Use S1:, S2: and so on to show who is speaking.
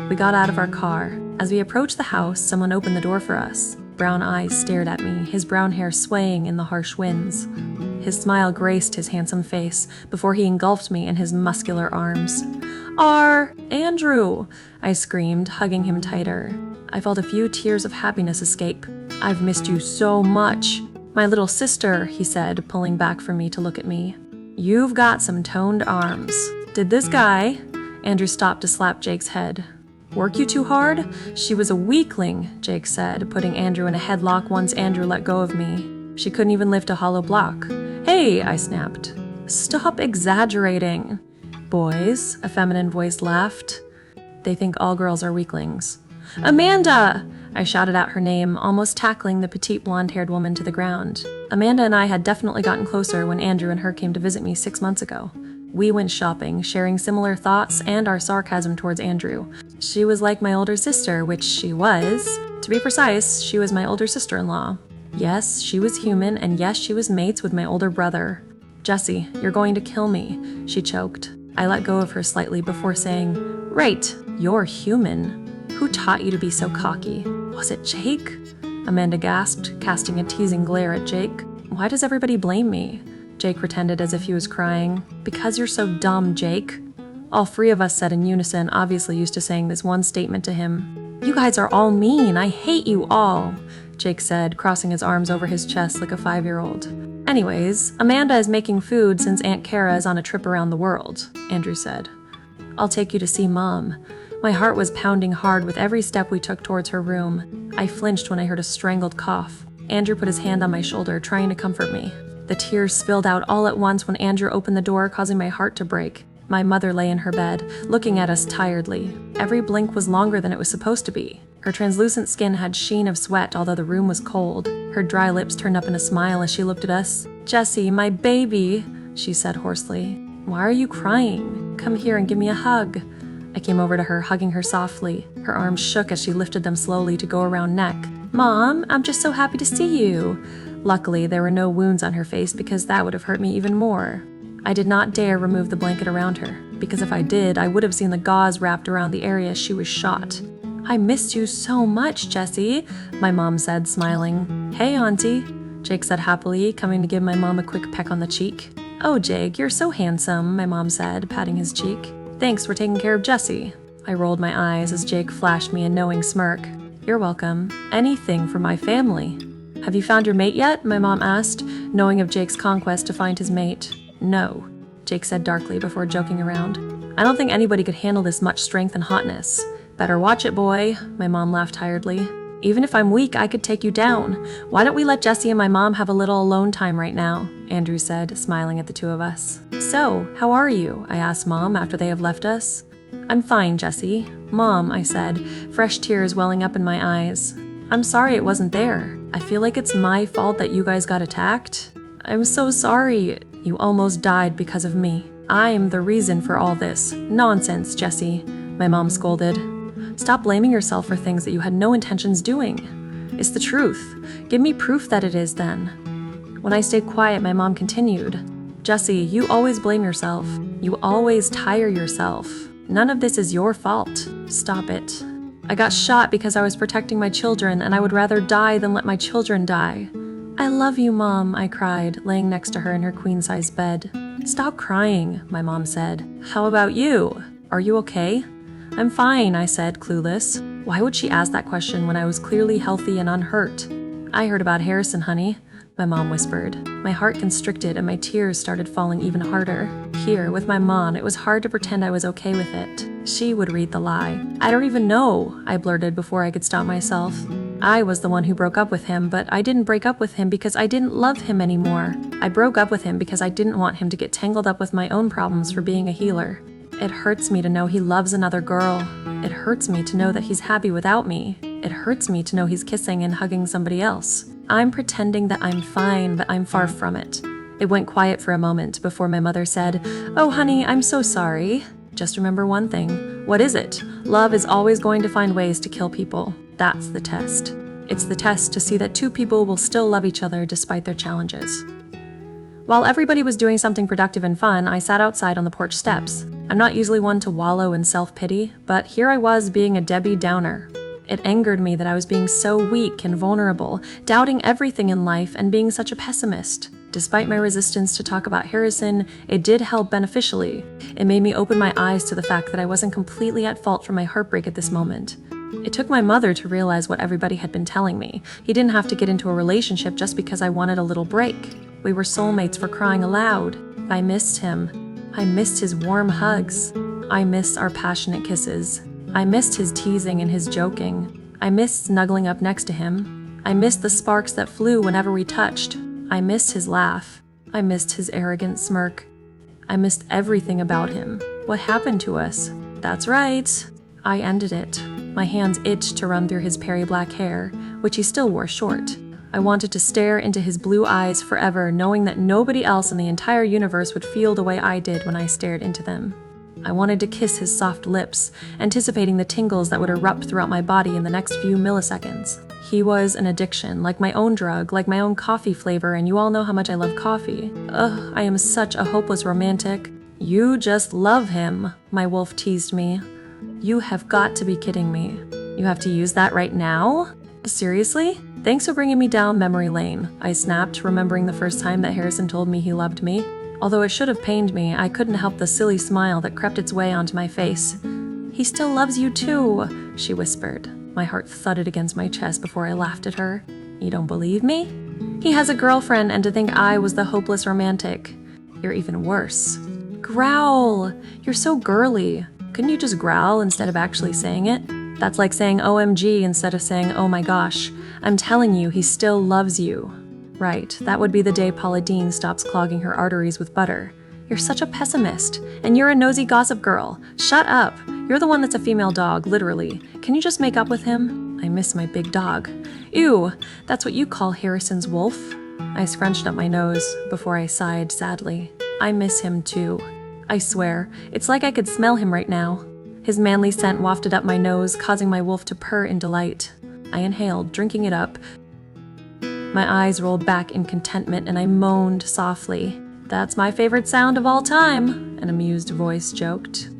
S1: We got out of our car. As we approached the house, someone opened the door for us. Brown eyes stared at me, his brown hair swaying in the harsh winds. His smile graced his handsome face before he engulfed me in his muscular arms. Andrew! I screamed, hugging him tighter. I felt a few tears of happiness escape. I've missed you so much. My little sister, he said, pulling back from me to look at me. You've got some toned arms. Did this guy... Andrew stopped to slap Jake's head. Work you too hard? She was a weakling, Jake said, putting Andrew in a headlock once Andrew let go of me. She couldn't even lift a hollow block. Hey, I snapped. Stop exaggerating. Boys, a feminine voice laughed. They think all girls are weaklings. Amanda! I shouted out her name, almost tackling the petite blonde-haired woman to the ground. Amanda and I had definitely gotten closer when Andrew and her came to visit me 6 months ago. We went shopping, sharing similar thoughts and our sarcasm towards Andrew. She was like my older sister, which she was. To be precise, she was my older sister-in-law. Yes, she was human, and yes, she was mates with my older brother. Jesse, you're going to kill me, she choked. I let go of her slightly before saying, Right, you're human. Who taught you to be so cocky? Was it Jake? Amanda gasped, casting a teasing glare at Jake. Why does everybody blame me? Jake pretended as if he was crying. Because you're so dumb, Jake. All 3 of us said in unison, obviously used to saying this one statement to him. You guys are all mean. I hate you all, Jake said, crossing his arms over his chest like a 5-year-old. Anyways, Amanda is making food since Aunt Kara is on a trip around the world, Andrew said. I'll take you to see Mom. My heart was pounding hard with every step we took towards her room. I flinched when I heard a strangled cough. Andrew put his hand on my shoulder, trying to comfort me. The tears spilled out all at once when Andrew opened the door, causing my heart to break. My mother lay in her bed, looking at us tiredly. Every blink was longer than it was supposed to be. Her translucent skin had sheen of sweat, although the room was cold. Her dry lips turned up in a smile as she looked at us. Jesse, my baby, she said hoarsely. Why are you crying? Come here and give me a hug. I came over to her, hugging her softly. Her arms shook as she lifted them slowly to go around neck. Mom, I'm just so happy to see you. Luckily, there were no wounds on her face because that would have hurt me even more. I did not dare remove the blanket around her, because if I did, I would have seen the gauze wrapped around the area she was shot. I missed you so much, Jessie, my mom said, smiling. Hey, Auntie, Jake said happily, coming to give my mom a quick peck on the cheek. Oh, Jake, you're so handsome, my mom said, patting his cheek. Thanks for taking care of Jessie. I rolled my eyes as Jake flashed me a knowing smirk. You're welcome. Anything for my family. Have you found your mate yet? My mom asked, knowing of Jake's conquest to find his mate. No, Jake said darkly before joking around. I don't think anybody could handle this much strength and hotness. Better watch it, boy, my mom laughed tiredly. Even if I'm weak, I could take you down. Why don't we let Jessie and my mom have a little alone time right now? Andrew said, smiling at the 2 of us. So, how are you? I asked Mom after they have left us. I'm fine, Jessie. Mom, I said, fresh tears welling up in my eyes. I'm sorry it wasn't there. I feel like it's my fault that you guys got attacked. I'm so sorry. You almost died because of me. I'm the reason for all this. Nonsense, Jessie, my mom scolded. Stop blaming yourself for things that you had no intentions doing. It's the truth. Give me proof that it is then. When I stayed quiet, my mom continued. Jessie, you always blame yourself. You always tire yourself. None of this is your fault. Stop it. I got shot because I was protecting my children, and I would rather die than let my children die. I love you, Mom, I cried, laying next to her in her queen-size bed. Stop crying, my mom said. How about you? Are you okay? I'm fine, I said, clueless. Why would she ask that question when I was clearly healthy and unhurt? I heard about Harrison, honey, my mom whispered. My heart constricted and my tears started falling even harder. Here, with my mom, it was hard to pretend I was okay with it. She would read the lie. I don't even know, I blurted before I could stop myself. I was the one who broke up with him, but I didn't break up with him because I didn't love him anymore. I broke up with him because I didn't want him to get tangled up with my own problems for being a healer. It hurts me to know he loves another girl. It hurts me to know that he's happy without me. It hurts me to know he's kissing and hugging somebody else. I'm pretending that I'm fine, but I'm far from it. It went quiet for a moment before my mother said, "Oh, honey, I'm so sorry. Just remember one thing. What is it? Love is always going to find ways to kill people. That's the test. It's the test to see that two people will still love each other despite their challenges." While everybody was doing something productive and fun, I sat outside on the porch steps. I'm not usually one to wallow in self-pity, but here I was being a Debbie Downer. It angered me that I was being so weak and vulnerable, doubting everything in life and being such a pessimist. Despite my resistance to talk about Harrison, it did help beneficially. It made me open my eyes to the fact that I wasn't completely at fault for my heartbreak at this moment. It took my mother to realize what everybody had been telling me. He didn't have to get into a relationship just because I wanted a little break. We were soulmates for crying aloud. I missed him. I missed his warm hugs. I missed our passionate kisses. I missed his teasing and his joking. I missed snuggling up next to him. I missed the sparks that flew whenever we touched. I missed his laugh. I missed his arrogant smirk. I missed everything about him. What happened to us? That's right. I ended it. My hands itched to run through his perry black hair, which he still wore short. I wanted to stare into his blue eyes forever, knowing that nobody else in the entire universe would feel the way I did when I stared into them. I wanted to kiss his soft lips, anticipating the tingles that would erupt throughout my body in the next few milliseconds. He was an addiction, like my own drug, like my own coffee flavor, and you all know how much I love coffee. Ugh, I am such a hopeless romantic. You just love him, my wolf teased me. You have got to be kidding me. You have to use that right now? Seriously? Thanks for bringing me down memory lane, I snapped, remembering the first time that Harrison told me he loved me. Although it should have pained me, I couldn't help the silly smile that crept its way onto my face. He still loves you too, she whispered. My heart thudded against my chest before I laughed at her. You don't believe me? He has a girlfriend, and to think I was the hopeless romantic. You're even worse. Growl! You're so girly. Couldn't you just growl instead of actually saying it? That's like saying OMG instead of saying oh my gosh. I'm telling you, he still loves you. Right, that would be the day Paula Deen stops clogging her arteries with butter. You're such a pessimist, and you're a nosy gossip girl. Shut up. You're the one that's a female dog, literally. Can you just make up with him? I miss my big dog. Ew, that's what you call Harrison's wolf? I scrunched up my nose before I sighed sadly. I miss him too. I swear, it's like I could smell him right now. His manly scent wafted up my nose, causing my wolf to purr in delight. I inhaled, drinking it up. My eyes rolled back in contentment and I moaned softly. That's my favorite sound of all time, an amused voice joked.